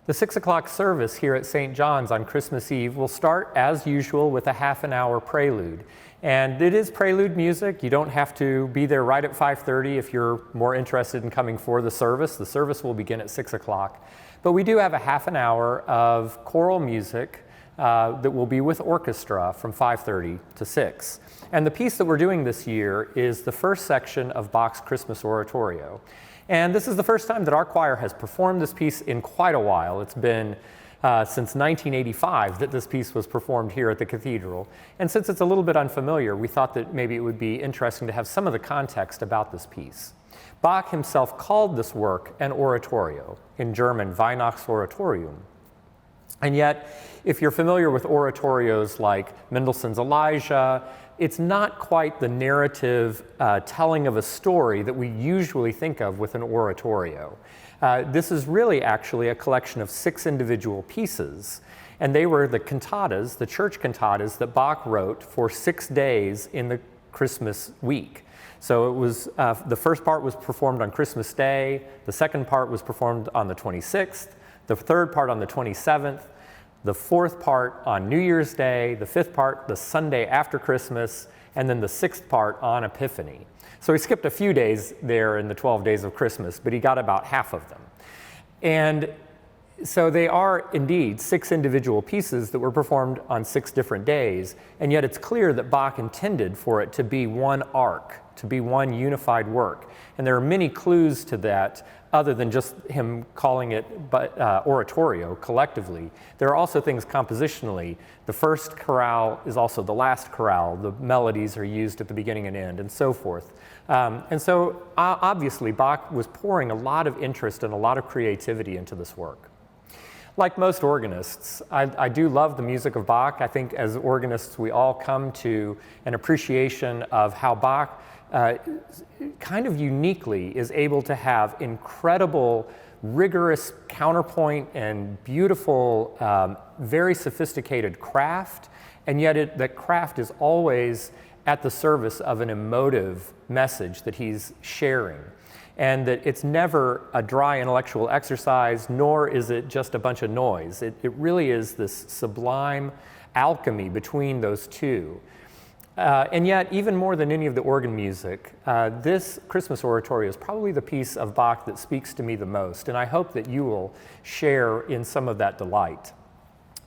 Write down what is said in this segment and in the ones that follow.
The 6 o'clock service here at St. John's on Christmas Eve will start as usual with a half-an-hour prelude. And it is prelude music. You don't have to be there right at 5:30 if you're more interested in coming for the service. The service will begin at 6 o'clock. But we do have a half an hour of choral music that will be with orchestra from 5:30 to 6. And the piece that we're doing this year is the first section of Bach's Christmas Oratorio. And this is the first time that our choir has performed this piece in quite a while. It's been since 1985 that this piece was performed here at the cathedral. And since it's a little bit unfamiliar, we thought that maybe it would be interesting to have some of the context about this piece. Bach himself called this work an oratorio, in German, Weihnachtsoratorium. And yet, if you're familiar with oratorios like Mendelssohn's Elijah, it's not quite the narrative telling of a story that we usually think of with an oratorio. This is really actually a collection of 6 individual pieces, and they were the cantatas, the church cantatas that Bach wrote for 6 days in the Christmas week. So it was, the first part was performed on Christmas Day, the second part was performed on the 26th, the third part on the 27th, the fourth part on New Year's Day, the fifth part the Sunday after Christmas, and then the 6th part on Epiphany. So he skipped a few days there in the 12 days of Christmas, but he got about half of them. And so they are indeed 6 individual pieces that were performed on 6 different days, and yet it's clear that Bach intended for it to be one arc, to be one unified work. And there are many clues to that other than just him calling it oratorio collectively. There are also things compositionally. The first chorale is also the last chorale. The melodies are used at the beginning and end, and so forth. And so obviously Bach was pouring a lot of interest and a lot of creativity into this work. Like most organists, I do love the music of Bach. I think as organists we all come to an appreciation of how Bach kind of uniquely is able to have incredible, rigorous counterpoint and beautiful, very sophisticated craft, and yet that craft is always at the service of an emotive message that he's sharing. And that it's never a dry intellectual exercise, nor is it just a bunch of noise. It really is this sublime alchemy between those two. And yet, even more than any of the organ music, this Christmas oratorio is probably the piece of Bach that speaks to me the most, and I hope that you will share in some of that delight.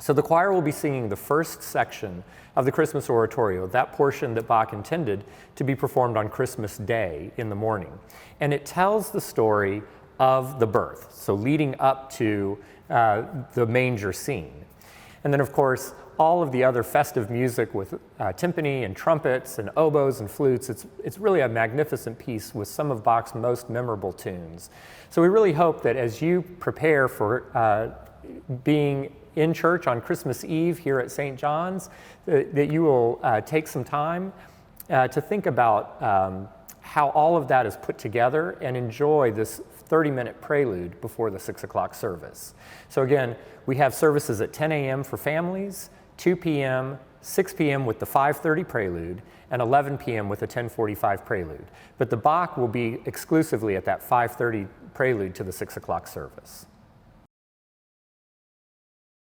So the choir will be singing the first section of the Christmas oratorio, that portion that Bach intended to be performed on Christmas Day in the morning. And it tells the story of the birth, so leading up to the manger scene. And then, of course, all of the other festive music with timpani and trumpets and oboes and flutes. It's really a magnificent piece with some of Bach's most memorable tunes. So we really hope that as you prepare for being in church on Christmas Eve here at St. John's, that you will take some time to think about how all of that is put together and enjoy this 30-minute prelude before the 6 o'clock service. So again, we have services at 10 a.m. for families, 2 p.m., 6 p.m. with the 5:30 prelude, and 11 p.m. with the 10:45 prelude. But the Bach will be exclusively at that 5:30 prelude to the 6 o'clock service.